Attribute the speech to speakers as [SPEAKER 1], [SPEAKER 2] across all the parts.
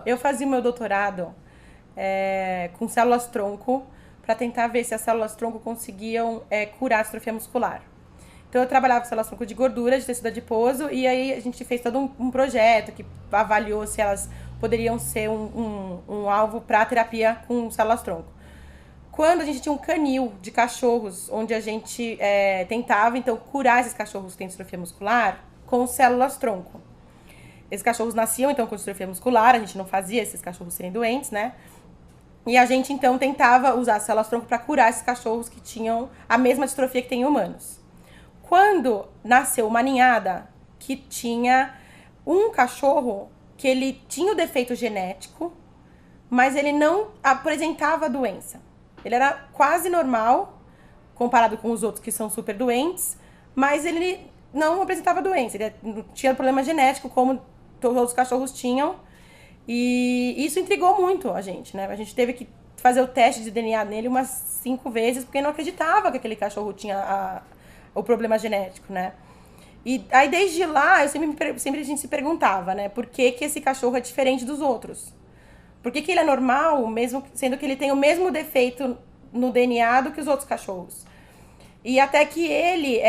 [SPEAKER 1] Eu fazia o meu doutorado com células-tronco para tentar ver se as células-tronco conseguiam curar a distrofia muscular. Então eu trabalhava com células-tronco de gordura, de tecido adiposo, e aí a gente fez todo um projeto que avaliou se elas poderiam ser um alvo para terapia com células-tronco. Quando a gente tinha um canil de cachorros, onde a gente tentava, então, curar esses cachorros que têm distrofia muscular com células-tronco. Esses cachorros nasciam, então, com distrofia muscular, a gente não fazia esses cachorros serem doentes, né? E a gente, então, tentava usar as células-tronco para curar esses cachorros que tinham a mesma distrofia que tem em humanos. Quando nasceu uma ninhada que tinha um cachorro que ele tinha o defeito genético, mas ele não apresentava doença. Ele era quase normal, comparado com os outros que são super doentes, mas ele não apresentava doença. Ele não tinha problema genético, como todos os cachorros tinham. E isso intrigou muito a gente, né? A gente teve que fazer o teste de DNA nele umas 5 vezes, porque não acreditava que aquele cachorro tinha o problema genético, né? E aí, desde lá, sempre a gente se perguntava, né? Por que esse cachorro é diferente dos outros? Por que ele é normal, mesmo sendo que ele tem o mesmo defeito no DNA do que os outros cachorros? E até que ele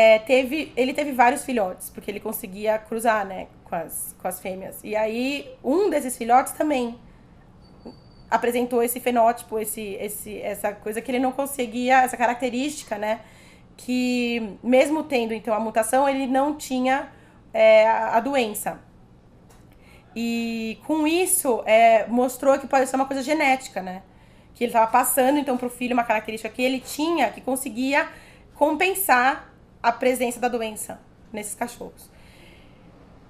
[SPEAKER 1] teve vários filhotes, porque ele conseguia cruzar, né, com as fêmeas. E aí, um desses filhotes também apresentou esse fenótipo, essa coisa que ele não conseguia, essa característica, né, que mesmo tendo, então, a mutação, ele não tinha a doença. E com isso, mostrou que pode ser uma coisa genética, né? Que ele estava passando, então, para o filho uma característica que ele tinha, que conseguia compensar a presença da doença nesses cachorros.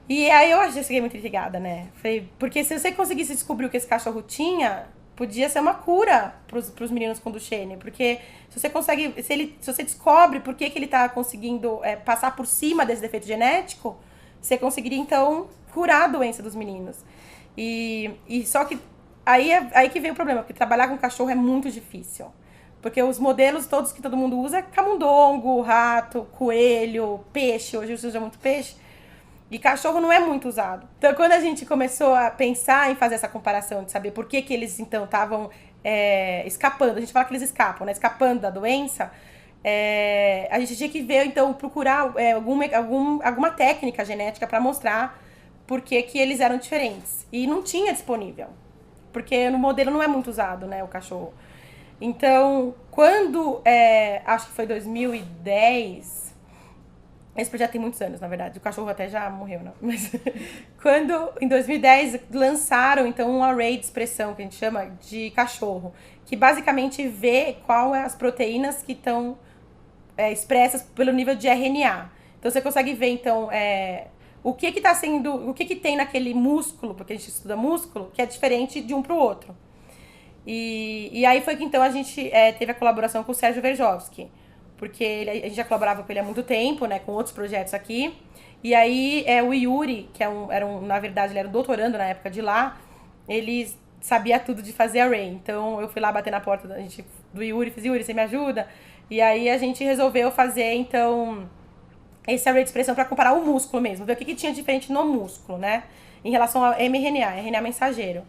[SPEAKER 1] E aí eu fiquei muito intrigada, né? Falei, porque se você conseguisse descobrir o que esse cachorro tinha, podia ser uma cura pros meninos com Duchenne. Porque se você consegue, se você descobre por que ele tá conseguindo passar por cima desse defeito genético, você conseguiria, então, curar a doença dos meninos. E só que aí que vem o problema, porque trabalhar com cachorro é muito difícil. Porque os modelos todos que todo mundo usa é camundongo, rato, coelho, peixe. Hoje se usa muito peixe. E cachorro não é muito usado. Então, quando a gente começou a pensar em fazer essa comparação, de saber por que eles, então, estavam escapando. A gente fala que eles escapam, né? Escapando da doença. A gente tinha que ver, então, procurar alguma técnica genética para mostrar por que eles eram diferentes. E não tinha disponível. Porque no modelo não é muito usado, né? O cachorro. Então, quando, acho que foi 2010, esse projeto tem muitos anos, na verdade, o cachorro até já morreu, né? Mas quando, em 2010, lançaram, então, um array de expressão, que a gente chama de cachorro, que basicamente vê qual é as proteínas que estão expressas pelo nível de RNA. Então, você consegue ver, então, o que está sendo, o que tem naquele músculo, porque a gente estuda músculo, que é diferente de um para o outro. E aí foi que então a gente teve a colaboração com o Sérgio Verjovski, porque a gente já colaborava com ele há muito tempo, né, com outros projetos aqui. E aí o Yuri, que na verdade ele era um doutorando na época de lá, ele sabia tudo de fazer array. Então eu fui lá bater na porta do Yuri, fiz: Yuri, você me ajuda? E aí a gente resolveu fazer então esse array de expressão para comparar o músculo mesmo, ver o que tinha diferente no músculo, né, em relação ao mRNA, RNA mensageiro.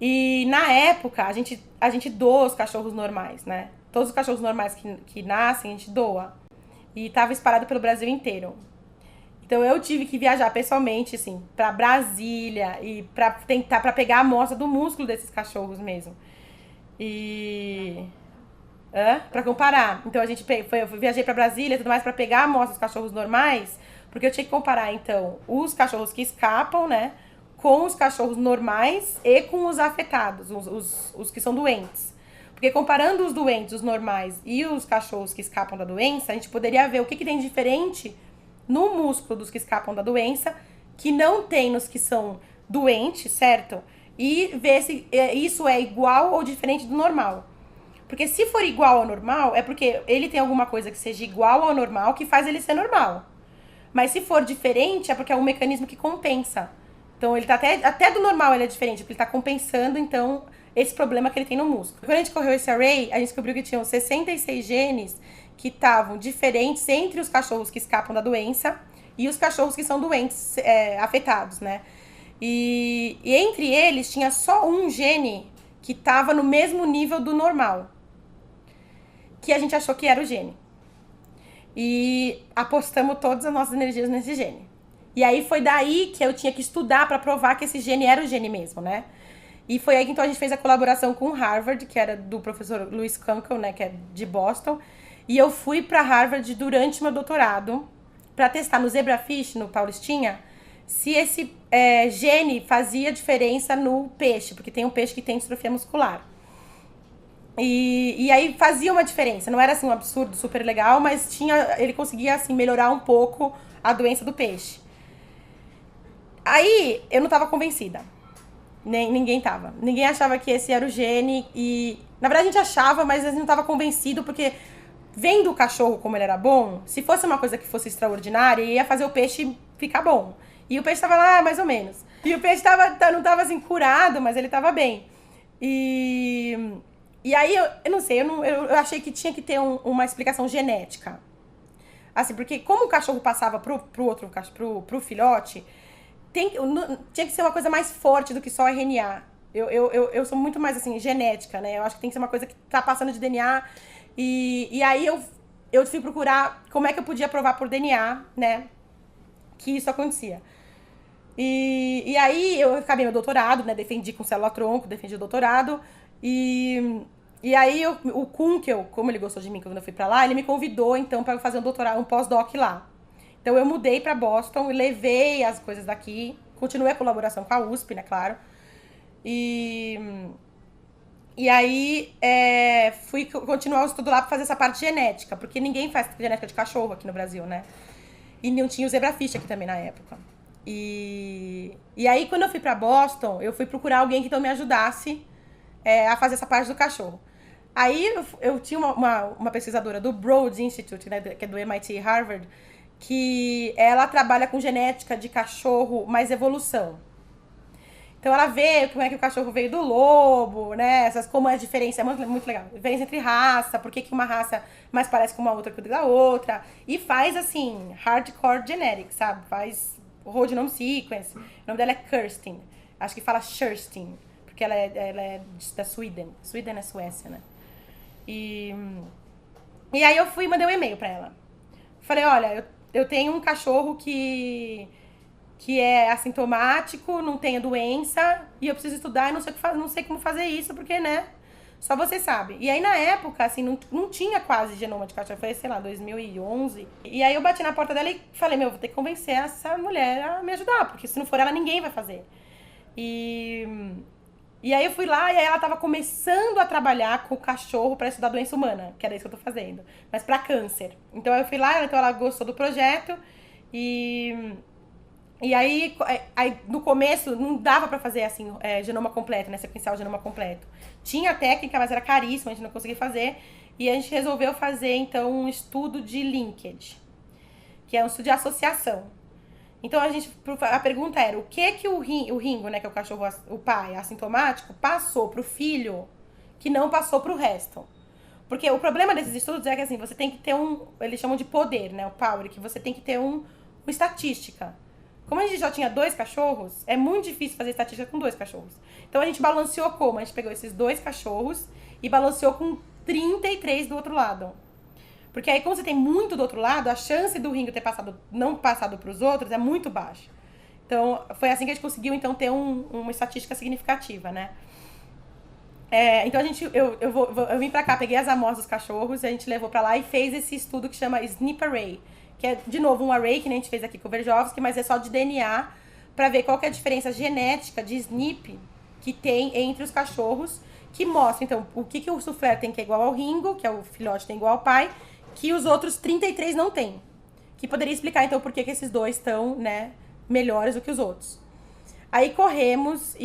[SPEAKER 1] E na época, a gente doa os cachorros normais, né? Todos os cachorros normais que nascem, a gente doa. E tava espalhado pelo Brasil inteiro. Então eu tive que viajar pessoalmente, assim, pra Brasília e pra pegar a amostra do músculo desses cachorros mesmo. E... pra comparar. Então eu viajei pra Brasília e tudo mais pra pegar a amostra dos cachorros normais, porque eu tinha que comparar, então, os cachorros que escapam, né, com os cachorros normais e com os afetados, os que são doentes. Porque comparando os doentes, os normais e os cachorros que escapam da doença, a gente poderia ver o que tem de diferente no músculo dos que escapam da doença, que não tem nos que são doentes, certo? E ver se isso é igual ou diferente do normal. Porque se for igual ao normal, é porque ele tem alguma coisa que seja igual ao normal que faz ele ser normal. Mas se for diferente, é porque é um mecanismo que compensa. Então, ele tá até do normal ele é diferente, porque ele tá compensando, então, esse problema que ele tem no músculo. Quando a gente correu esse array, a gente descobriu que tinham 66 genes que estavam diferentes entre os cachorros que escapam da doença e os cachorros que são doentes, afetados, né? E entre eles tinha só um gene que estava no mesmo nível do normal, que a gente achou que era o gene. E apostamos todas as nossas energias nesse gene. E aí foi daí que eu tinha que estudar para provar que esse gene era o gene mesmo, né? E foi aí que então a gente fez a colaboração com Harvard, que era do professor Lewis Kunkel, né, que é de Boston. E eu fui para Harvard durante meu doutorado para testar no zebrafish, no Paulistinha, se esse gene fazia diferença no peixe, porque tem um peixe que tem distrofia muscular. E aí fazia uma diferença, não era assim um absurdo, super legal, mas ele conseguia assim melhorar um pouco a doença do peixe. Aí eu não tava convencida. Ninguém tava. Ninguém achava que esse era o gene e na verdade a gente achava, mas a gente não tava convencido porque vendo o cachorro como ele era bom, se fosse uma coisa que fosse extraordinária, ia fazer o peixe ficar bom. E o peixe tava lá mais ou menos. E o peixe não tava assim curado, mas ele tava bem. E aí, eu não sei, eu achei que tinha que ter uma explicação genética. Assim, porque como o cachorro passava pro filhote, tinha que ser uma coisa mais forte do que só RNA. Eu sou muito mais, assim, genética, né? Eu acho que tem que ser uma coisa que tá passando de DNA. E aí, eu fui procurar como é que eu podia provar por DNA, né? Que isso acontecia. E aí, eu acabei meu doutorado, né? Defendi com célula-tronco, defendi o doutorado. E aí, o Kunkel, como ele gostou de mim quando eu fui pra lá, ele me convidou, então, pra fazer um doutorado, um pós-doc lá. Então, eu mudei pra Boston e levei as coisas daqui. Continuei a colaboração com a USP, né, claro. E aí, fui continuar o estudo lá pra fazer essa parte genética, porque ninguém faz genética de cachorro aqui no Brasil, né? E não tinha o zebrafish aqui também na época. E aí, quando eu fui pra Boston, eu fui procurar alguém que então me ajudasse a fazer essa parte do cachorro. Aí eu tinha uma pesquisadora do Broad Institute, né, que é do MIT e Harvard, que ela trabalha com genética de cachorro mais evolução. Então ela vê como é que o cachorro veio do lobo, né? Como é a diferença, é muito, muito legal. A diferença entre raça, por que uma raça mais parece com uma outra que da outra. E faz, assim, hardcore genetics, sabe? Faz whole genome sequence. O nome dela é Kirsten. Acho que fala Sherstin, porque ela é da Sweden. Sweden é Suécia, né? E aí eu fui e mandei um e-mail pra ela. Falei, olha, eu tenho um cachorro que é assintomático, não tem a doença, e eu preciso estudar e não sei como fazer isso, porque, né, só você sabe. E aí, na época, assim, não tinha quase genoma de cachorro, foi, sei lá, 2011. E aí eu bati na porta dela e falei, vou ter que convencer essa mulher a me ajudar, porque se não for ela, ninguém vai fazer. E aí eu fui lá e aí ela tava começando a trabalhar com o cachorro pra estudar doença humana, que era isso que eu tô fazendo, mas pra câncer. Então eu fui lá, então ela gostou do projeto e aí no começo não dava pra fazer assim, genoma completo, né, sequenciar o genoma completo. Tinha técnica, mas era caríssimo, a gente não conseguia fazer. E a gente resolveu fazer então um estudo de linkage, que é um estudo de associação. Então a pergunta era, o que o Ringo, né, que é o cachorro, o pai assintomático, passou pro filho que não passou pro resto? Porque o problema desses estudos é que assim, você tem que ter eles chamam de poder, né, o power, que você tem que ter uma estatística. Como a gente já tinha 2 cachorros, é muito difícil fazer estatística com 2 cachorros. Então a gente balanceou como? A gente pegou esses 2 cachorros e balanceou com 33 do outro lado. Porque aí, como você tem muito do outro lado, a chance do Ringo ter não passado para os outros é muito baixa. Então, foi assim que a gente conseguiu, então, ter uma estatística significativa, né? Então, eu vim pra cá, peguei as amostras dos cachorros, a gente levou pra lá e fez esse estudo que chama SNP Array, que é, de novo, um array que a gente fez aqui com o Verjovski, mas é só de DNA, pra ver qual que é a diferença genética de SNP que tem entre os cachorros, que mostra, então, o que o soufflé tem que é igual ao Ringo, que é o filhote tem igual ao pai, que os outros 33 não tem. Que poderia explicar, então, por que esses 2 estão, né, melhores do que os outros. Aí corremos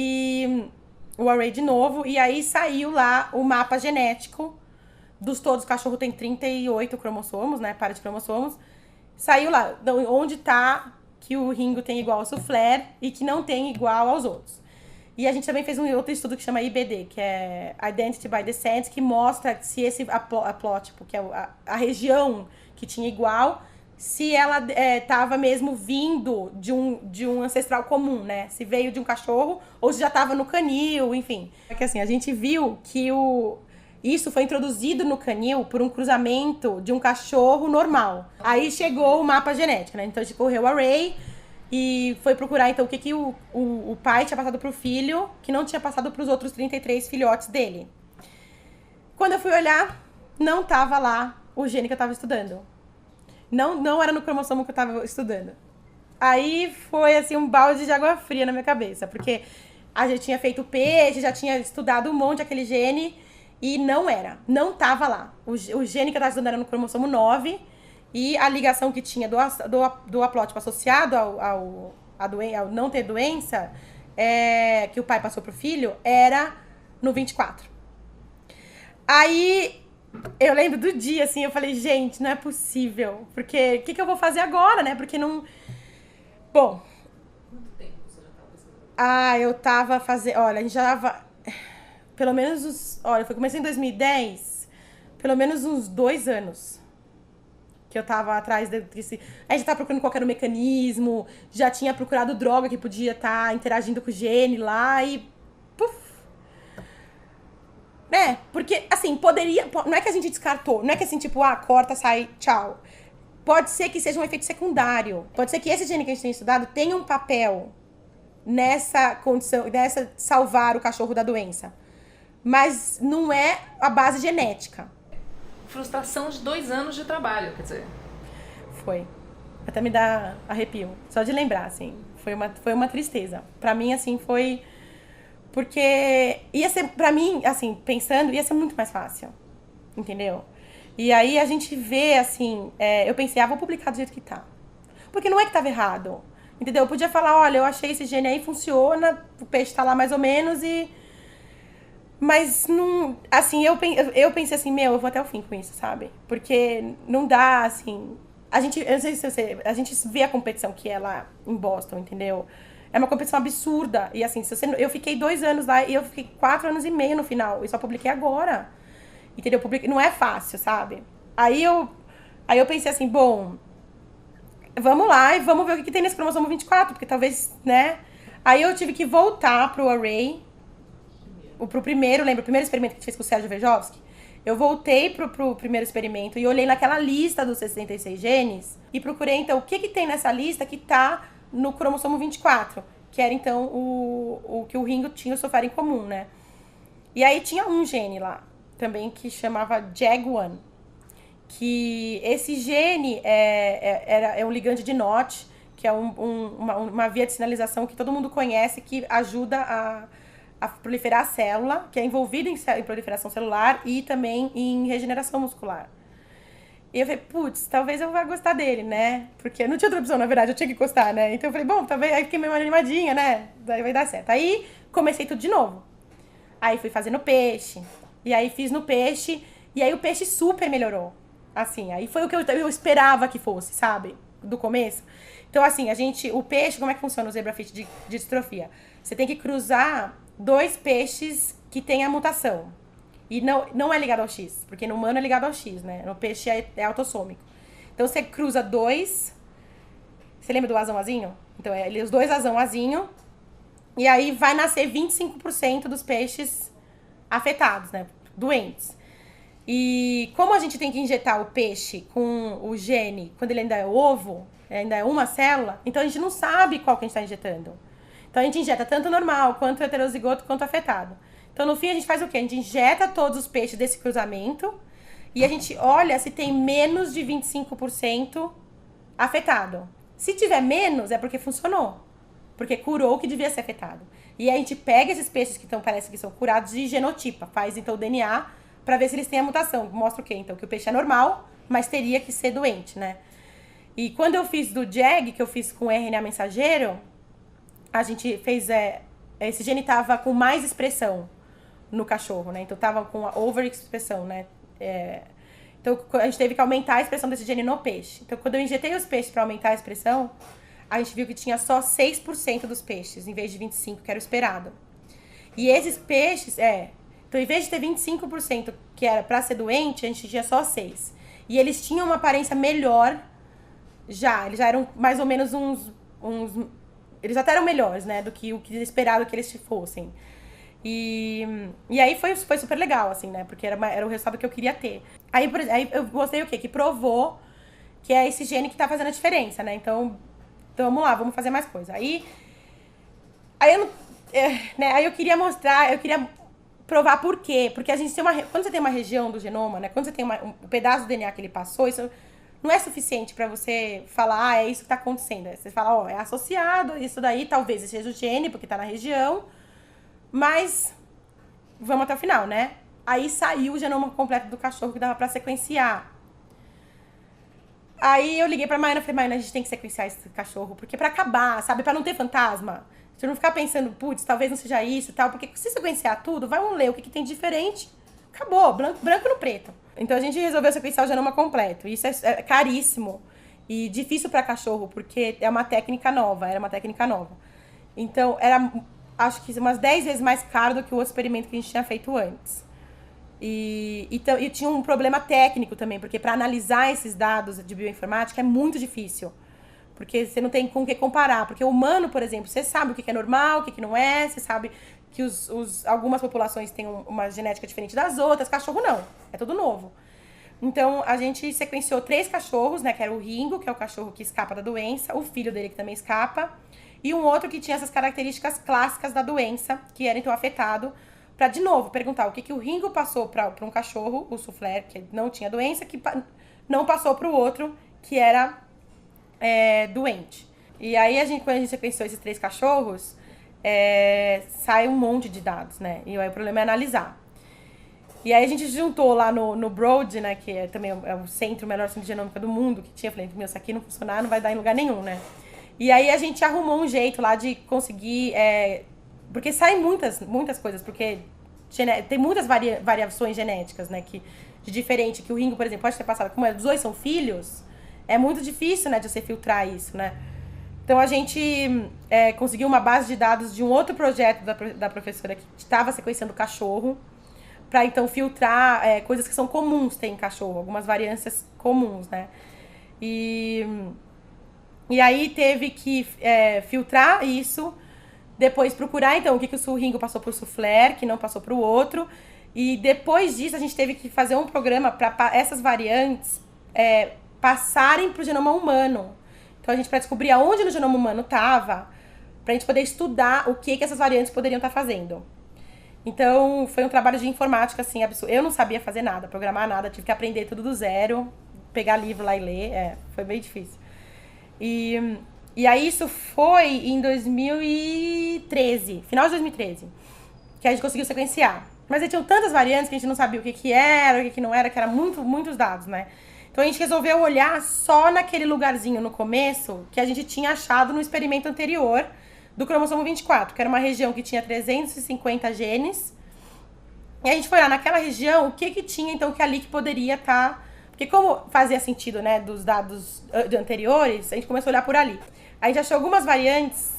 [SPEAKER 1] o array de novo, e aí saiu lá o mapa genético dos todos. O cachorro tem 38 cromossomos, né, par de cromossomos. Saiu lá, onde tá que o Ringo tem igual ao soufflé e que não tem igual aos outros. E a gente também fez um outro estudo que chama IBD, que é Identity by Descent, que mostra se esse haplótipo, que é a região que tinha igual, se ela tava mesmo vindo de um ancestral comum, né? Se veio de um cachorro ou se já tava no canil, enfim. É que assim, a gente viu que isso foi introduzido no canil por um cruzamento de um cachorro normal. Aí chegou o mapa genético, né? Então a gente correu o array e foi procurar então o que o pai tinha passado pro filho, que não tinha passado pros outros 33 filhotes dele. Quando eu fui olhar, não tava lá o gene que eu tava estudando. Não era no cromossomo que eu tava estudando. Aí foi, assim, um balde de água fria na minha cabeça. Porque a gente tinha feito peixe, já tinha estudado um monte aquele gene e não era. Não tava lá. O gene que eu tava estudando era no cromossomo 9 e a ligação que tinha do haplótipo associado ao não ter doença, que o pai passou pro filho, era no 24. Aí eu lembro do dia, assim, eu falei, gente, não é possível. Porque o que eu vou fazer agora, né? Porque não. Bom.
[SPEAKER 2] Quanto tempo você já estava estudando?
[SPEAKER 1] Eu tava fazendo. Olha, a gente já tava. Pelo menos os. Olha, foi comecei em 2010. Pelo menos uns 2 anos. Que eu tava atrás desse. A gente tava procurando qual era o mecanismo. Já tinha procurado droga que podia estar interagindo com o gene lá e. Puf! Né? Porque, assim, poderia. Não é que a gente descartou. Não é que assim, tipo, corta, sai, tchau. Pode ser que seja um efeito secundário. Pode ser que esse gene que a gente tem estudado tenha um papel nessa condição, nessa salvar o cachorro da doença. Mas não é a base genética.
[SPEAKER 2] Frustração de 2 anos de trabalho, quer dizer.
[SPEAKER 1] Foi. Até me dá arrepio. Só de lembrar, assim. Foi uma tristeza. Pra mim, assim, foi. Porque ia ser, pra mim, assim, pensando, ia ser muito mais fácil. Entendeu? E aí a gente vê, assim, eu pensei, vou publicar do jeito que tá. Porque não é que tava errado. Entendeu? Eu podia falar, olha, eu achei esse gene aí, funciona, o peixe tá lá mais ou menos e. Mas não. Assim, eu pensei assim, eu vou até o fim com isso, sabe? Porque não dá, assim. Eu não sei se você. A gente vê a competição que é lá em Boston, entendeu? É uma competição absurda. E assim, eu fiquei 2 anos lá e eu fiquei 4 anos e meio no final. E só publiquei agora. Entendeu? Não é fácil, sabe? Aí eu pensei assim, bom, vamos lá e vamos ver o que tem nesse cromossomo 24, porque talvez, né? Aí eu tive que voltar pro array, pro primeiro, lembra? O primeiro experimento que a gente fez com o Sérgio Vejovski? Eu voltei pro primeiro experimento e olhei naquela lista dos 66 genes e procurei, então, o que tem nessa lista que tá no cromossomo 24, que era, então, o que o Ringo tinha o sofá em comum, né? E aí tinha um gene lá, também, que chamava JAG1, que esse gene é um ligande de Notch, que é uma via de sinalização que todo mundo conhece, que ajuda a proliferar a célula, que é envolvida em proliferação celular e também em regeneração muscular. E eu falei, putz, talvez eu vá gostar dele, né? Porque não tinha outra opção, na verdade, eu tinha que gostar, né? Então eu falei, bom, talvez, aí fiquei meio animadinha, né? Daí vai dar certo. Aí comecei tudo de novo. Aí fui fazendo peixe. E aí fiz no peixe. E aí o peixe super melhorou. Assim, aí foi o que eu esperava que fosse, sabe? Do começo. Então, assim, o peixe, como é que funciona o zebrafish de distrofia? Você tem que cruzar 2 peixes que têm a mutação. E não é ligado ao X, porque no humano é ligado ao X, né? No peixe é autossômico. Então você cruza 2. Você lembra do azão-azinho? Então, os 2 azão-azinho. E aí vai nascer 25% dos peixes afetados, né? Doentes. E como a gente tem que injetar o peixe com o gene quando ele ainda é ovo, ainda é uma célula, então a gente não sabe qual que a gente está injetando. Então a gente injeta tanto normal, quanto heterozigoto, quanto afetado. Então no fim a gente faz o quê? A gente injeta todos os peixes desse cruzamento e a gente olha se tem menos de 25% afetado. Se tiver menos, é porque funcionou. Porque curou o que devia ser afetado. E aí a gente pega esses peixes que parece que são curados e genotipa. Faz então o DNA para ver se eles têm a mutação. Mostra o quê? Então que o peixe é normal, mas teria que ser doente, né? E quando eu fiz do JAG, que eu fiz com RNA mensageiro, a gente fez... esse gene tava com mais expressão no cachorro, né? Então tava com a overexpressão, né? Então a gente teve que aumentar a expressão desse gene no peixe. Então quando eu injetei os peixes para aumentar a expressão, a gente viu que tinha só 6% dos peixes, em vez de 25%, que era o esperado. E esses peixes, então em vez de ter 25% que era para ser doente, a gente tinha só 6%. E eles tinham uma aparência melhor Eles já eram mais ou menos eles até eram melhores, né, do que o que esperado que eles fossem. E aí foi super legal, assim, né, porque era o resultado que eu queria ter. Aí eu mostrei o quê? Que provou que é esse gene que tá fazendo a diferença, né, então vamos lá, vamos fazer mais coisa. Aí eu queria mostrar, eu queria provar por quê. Porque a gente tem quando você tem uma região do genoma, né? Quando você tem um pedaço do DNA que ele passou, isso não é suficiente pra você falar, é isso que tá acontecendo. Você fala, é associado, isso daí talvez seja o gene, porque tá na região, mas vamos até o final, né? Aí saiu o genoma completo do cachorro que dava pra sequenciar. Aí eu liguei pra Maiana e falei, Maiana, a gente tem que sequenciar esse cachorro, porque pra acabar, sabe? Pra não ter fantasma. Você não ficar pensando, putz, talvez não seja isso e tal, porque se sequenciar tudo, vamos ler o que tem de diferente. Acabou, branco no preto. Então a gente resolveu sequenciar o genoma completo. Isso é caríssimo e difícil pra cachorro, porque era uma técnica nova. Então era, acho que umas 10 vezes mais caro do que o outro experimento que a gente tinha feito antes. E tinha um problema técnico também, porque para analisar esses dados de bioinformática é muito difícil. Porque você não tem com o que comparar. Porque o humano, por exemplo, você sabe o que é normal, o que não é, você sabe que algumas populações têm uma genética diferente das outras, cachorro não, é tudo novo. Então, a gente sequenciou 3 cachorros, né, que era o Ringo, que é o cachorro que escapa da doença, o filho dele que também escapa, e um outro que tinha essas características clássicas da doença, que era então afetado, para de novo perguntar o que o Ringo passou para um cachorro, o Soufflé, que não tinha doença, que não passou para o outro, que era doente. E aí, quando a gente sequenciou esses 3 cachorros, sai um monte de dados, né? E aí o problema é analisar. E aí a gente juntou lá no Broad, né? Que também é o melhor centro de genômica do mundo, que tinha. Falei, se aqui não funcionar, não vai dar em lugar nenhum, né? E aí a gente arrumou um jeito lá de conseguir... porque saem muitas coisas, porque tem muitas variações genéticas, né? De diferente, que o Ringo, por exemplo, pode ter passado. Como os dois são filhos, é muito difícil, né? De você filtrar isso, né? Então, a gente conseguiu uma base de dados de um outro projeto da professora que estava sequenciando cachorro, para, então, filtrar coisas que são comuns ter em cachorro, algumas variâncias comuns, né? E aí teve que filtrar isso, depois procurar, então, o que o Ringo passou pro Soufflé, que não passou pro outro, e depois disso a gente teve que fazer um programa para essas variantes passarem pro genoma humano. Então, para descobrir aonde no genoma humano estava, pra gente poder estudar o que essas variantes poderiam estar fazendo. Então, foi um trabalho de informática, assim, absurdo. Eu não sabia fazer nada, programar nada, tive que aprender tudo do zero, pegar livro lá e ler, foi bem difícil. E aí, isso foi em 2013, final de 2013, que a gente conseguiu sequenciar. Mas aí tinham tantas variantes que a gente não sabia o que era, o que não era, que era muitos dados, né? Então, a gente resolveu olhar só naquele lugarzinho no começo que a gente tinha achado no experimento anterior do cromossomo 24, que era uma região que tinha 350 genes. E a gente foi lá naquela região, o que tinha, então, que ali que poderia estar... Porque como fazia sentido, né, dos dados anteriores, a gente começou a olhar por ali. A gente achou algumas variantes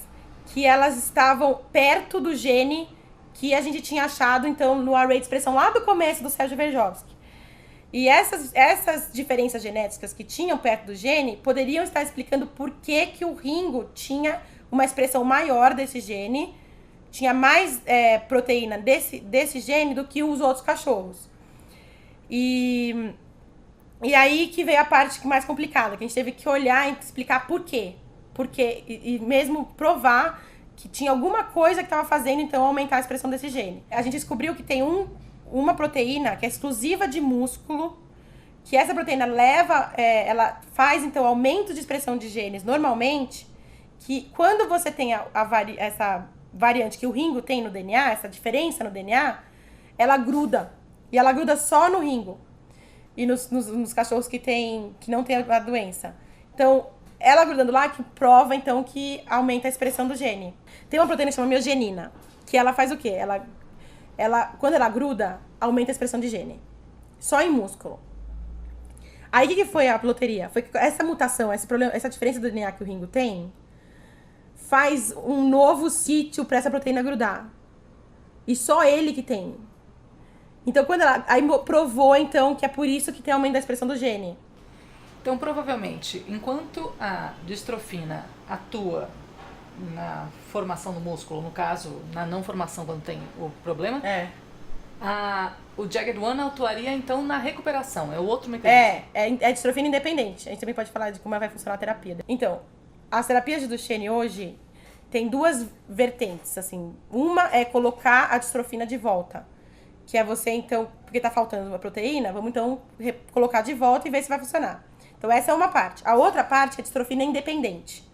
[SPEAKER 1] que elas estavam perto do gene que a gente tinha achado, então, no array de expressão lá do começo do Sergio Verjovsky. E essas diferenças genéticas que tinham perto do gene poderiam estar explicando por que o Ringo tinha uma expressão maior desse gene, tinha mais proteína desse gene do que os outros cachorros. E aí que veio a parte mais complicada, que a gente teve que olhar e explicar por quê. E mesmo provar que tinha alguma coisa que estava fazendo, então, aumentar a expressão desse gene. A gente descobriu que tem uma proteína que é exclusiva de músculo, que essa proteína ela faz, então, aumento de expressão de genes normalmente, que quando você tem essa variante que o Ringo tem no DNA, essa diferença no DNA, ela gruda. E ela gruda só no Ringo. E nos cachorros que não tem a doença. Então, ela grudando lá, que prova, então, que aumenta a expressão do gene. Tem uma proteína que chama miogenina, que ela faz o quê? Quando ela gruda, aumenta a expressão de gene. Só em músculo. Aí, o que foi a loteria? Foi que essa mutação, essa diferença do DNA que o Ringo tem, faz um novo sítio para essa proteína grudar. E só ele que tem. Então, aí provou, então, que é por isso que tem aumento da expressão do gene.
[SPEAKER 2] Então, provavelmente, enquanto a distrofina atua na formação do músculo, no caso, na não formação quando tem o problema, o Jagged One atuaria, então, na recuperação. É o outro mecanismo.
[SPEAKER 1] É distrofina independente. A gente também pode falar de como vai funcionar a terapia. Então, as terapias de Duchenne hoje tem duas vertentes, assim. Uma é colocar a distrofina de volta. Que é você, então, porque tá faltando uma proteína, vamos, então, colocar de volta e ver se vai funcionar. Então, essa é uma parte. A outra parte é a distrofina independente.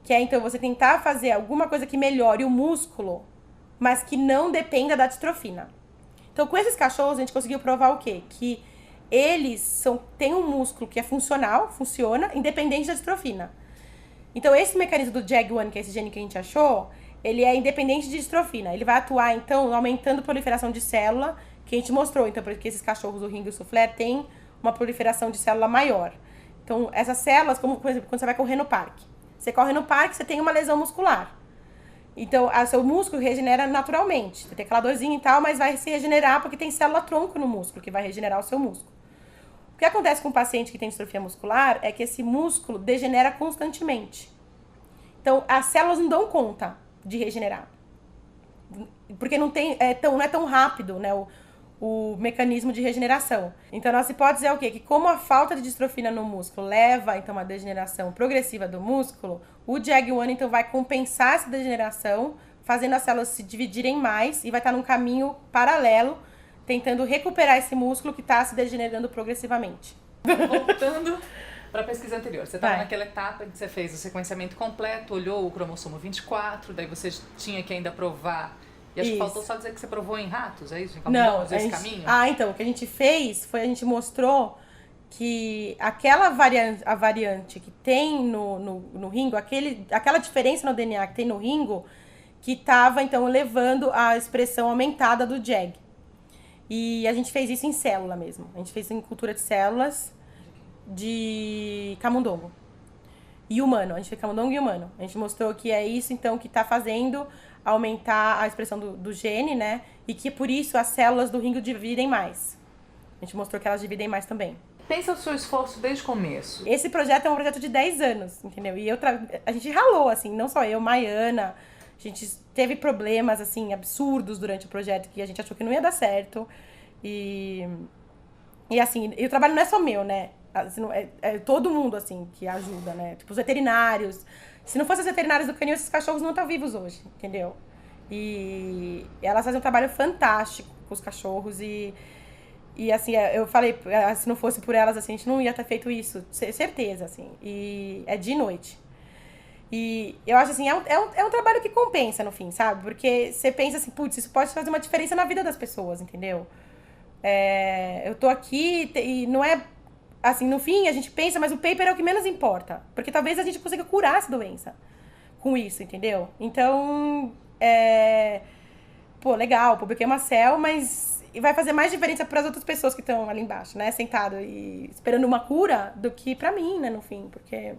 [SPEAKER 1] Que é, então, você tentar fazer alguma coisa que melhore o músculo, mas que não dependa da distrofina. Então, com esses cachorros, a gente conseguiu provar o quê? Que eles têm um músculo que é funcional, funciona, independente da distrofina. Então, esse mecanismo do JAG1, que é esse gene que a gente achou, ele é independente de distrofina. Ele vai atuar, então, aumentando a proliferação de célula, que a gente mostrou. Então, porque esses cachorros, o Ringo e o Soufflé, têm uma proliferação de célula maior. Então, essas células, como, por exemplo, quando você vai correr no parque. Você corre no parque, você tem uma lesão muscular. Então, o seu músculo regenera naturalmente. Você tem aquela dorzinha e tal, mas vai se regenerar porque tem célula-tronco no músculo, que vai regenerar o seu músculo. O que acontece com o paciente que tem distrofia muscular é que esse músculo degenera constantemente. Então, as células não dão conta de regenerar. Porque não é tão rápido, né, o mecanismo de regeneração. Então, a nossa hipótese é o quê? Que como a falta de distrofina no músculo leva, então, a uma degeneração progressiva do músculo, o JAG1, então, vai compensar essa degeneração, fazendo as células se dividirem mais e vai estar num caminho paralelo, tentando recuperar esse músculo que está se degenerando progressivamente.
[SPEAKER 2] Voltando para a pesquisa anterior, você estava naquela etapa em que você fez o sequenciamento completo, olhou o cromossomo 24, daí você tinha que ainda provar. E acho que faltou só dizer que você provou em ratos, é isso?
[SPEAKER 1] Não,
[SPEAKER 2] esse caminho?
[SPEAKER 1] Então, o que a gente fez foi, a gente mostrou que aquela variante que tem no ringo, aquela diferença no DNA que tem no ringo, que estava, então, levando a expressão aumentada do JAG. E a gente fez isso em célula mesmo. A gente fez em cultura de células de camundongo. E humano. A gente fez camundongo e humano. A gente mostrou que é isso, então, que está fazendo aumentar a expressão do gene, né? E que por isso as células do ringo dividem mais. A gente mostrou que elas dividem mais também.
[SPEAKER 2] Pensa o seu esforço desde o começo.
[SPEAKER 1] Esse projeto é um projeto de 10 anos, entendeu? E a gente ralou, assim, não só eu, Maiana. A gente teve problemas, assim, absurdos durante o projeto que a gente achou que não ia dar certo. E assim, e o trabalho não é só meu, né? Assim, é todo mundo, assim, que ajuda, né? Tipo, os veterinários. Se não fossem os veterinários do canil, esses cachorros não estão vivos hoje, entendeu? E elas fazem um trabalho fantástico com os cachorros e assim, eu falei, se não fosse por elas, assim, a gente não ia ter feito isso, certeza, assim. E é de noite. E eu acho, assim, é um trabalho que compensa, no fim, sabe? Porque você pensa assim, putz, isso pode fazer uma diferença na vida das pessoas, entendeu? Eu tô aqui e não é... Assim, no fim, a gente pensa, mas o paper é o que menos importa. Porque talvez a gente consiga curar essa doença com isso, entendeu? Então, pô, legal, publiquei uma cell, mas vai fazer mais diferença para as outras pessoas que estão ali embaixo, né? Sentado e esperando uma cura do que pra mim, né, no fim. Porque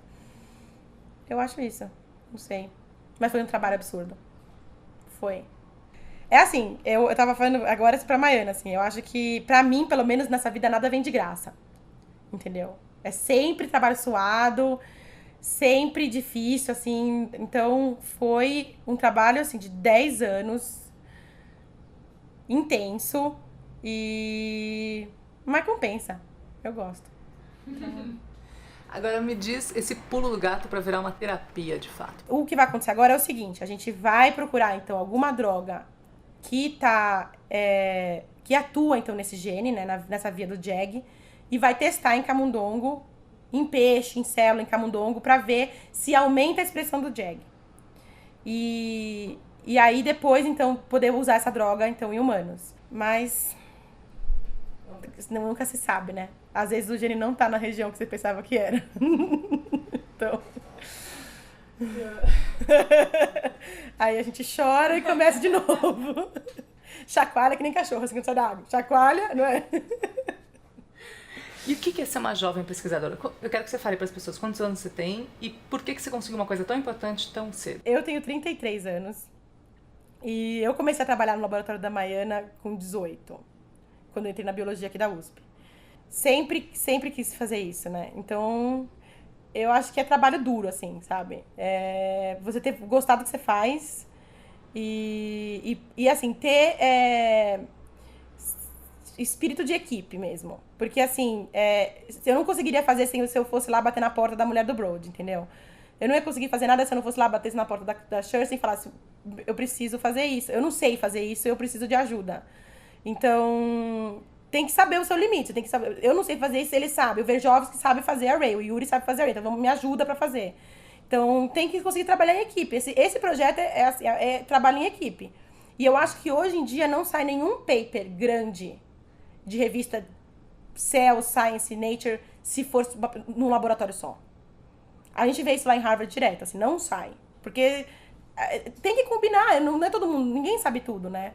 [SPEAKER 1] eu acho isso. Não sei. Mas foi um trabalho absurdo. Foi. É assim, eu tava falando agora pra Maiana, assim, eu acho que pra mim, pelo menos nessa vida, nada vem de graça. Entendeu? É sempre trabalho suado, sempre difícil, assim. Então, foi um trabalho, assim, de 10 anos, intenso, mas compensa. Eu gosto.
[SPEAKER 2] Agora me diz esse pulo do gato para virar uma terapia, de fato.
[SPEAKER 1] O que vai acontecer agora é o seguinte, a gente vai procurar, então, alguma droga que que atua, então, nesse gene, né, nessa via do JAG, e vai testar em camundongo, em peixe, em célula, em camundongo, para ver se aumenta a expressão do JAG. E aí depois, então, poder usar essa droga, então, em humanos. Mas nunca se sabe, né? Às vezes o gene não tá na região que você pensava que era. Então... Aí a gente chora e começa de novo. Chacoalha que nem cachorro, assim, quando sai da água. Chacoalha, não é?
[SPEAKER 2] E o que é ser uma jovem pesquisadora? Eu quero que você fale para as pessoas quantos anos você tem e por que você conseguiu uma coisa tão importante tão cedo.
[SPEAKER 1] Eu tenho 33 anos e eu comecei a trabalhar no laboratório da Maiana com 18, quando eu entrei na biologia aqui da USP. sempre quis fazer isso, né? Então, eu acho que é trabalho duro, assim, sabe? Você ter gostado do que você faz e assim, ter espírito de equipe mesmo. Porque, assim, eu não conseguiria fazer se eu fosse lá bater na porta da mulher do Broad, entendeu? Eu não ia conseguir fazer nada se eu não fosse lá bater na porta da Shirley e falasse, eu preciso fazer isso. Eu não sei fazer isso, eu preciso de ajuda. Então, tem que saber o seu limite. Tem que saber. Eu não sei fazer isso, ele sabe. O Verjovski sabe fazer array, o Yuri sabe fazer array. Então, me ajuda pra fazer. Então, tem que conseguir trabalhar em equipe. Esse projeto é trabalho em equipe. E eu acho que hoje em dia não sai nenhum paper grande de revista Cell, Science, Nature, se for num laboratório só. A gente vê isso lá em Harvard direto, assim, não sai. Porque tem que combinar, não é todo mundo, ninguém sabe tudo, né?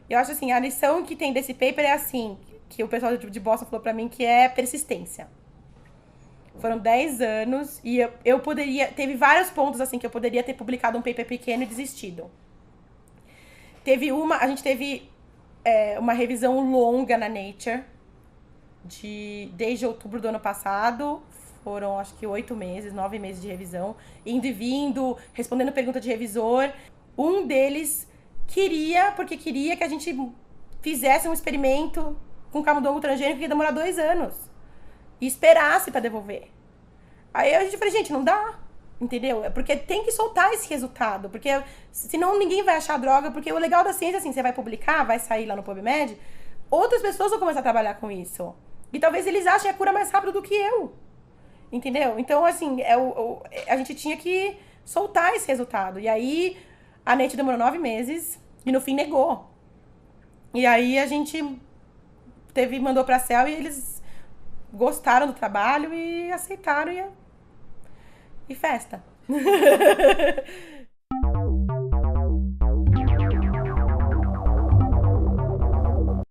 [SPEAKER 1] Eu acho assim, a lição que tem desse paper é assim, que o pessoal de Boston falou pra mim, que é persistência. Foram 10 anos e eu poderia, teve vários pontos assim que eu poderia ter publicado um paper pequeno e desistido. A gente teve uma revisão longa na Nature, desde outubro do ano passado. Foram, acho que 8 meses, 9 meses de revisão. Indo e vindo, respondendo pergunta de revisor. Um deles porque queria que a gente fizesse um experimento com camundongo transgênico que ia demorar 2 anos. E esperasse pra devolver. Aí a gente falou, gente, não dá. Entendeu? Porque tem que soltar esse resultado. Porque senão ninguém vai achar droga. Porque o legal da ciência, assim, você vai publicar, vai sair lá no PubMed, outras pessoas vão começar a trabalhar com isso. E talvez eles achem a cura mais rápido do que eu. Entendeu? Então, assim, a gente tinha que soltar esse resultado. E aí, a Nature demorou 9 meses e no fim negou. E aí, a gente mandou pra Cell e eles gostaram do trabalho e aceitaram e festa.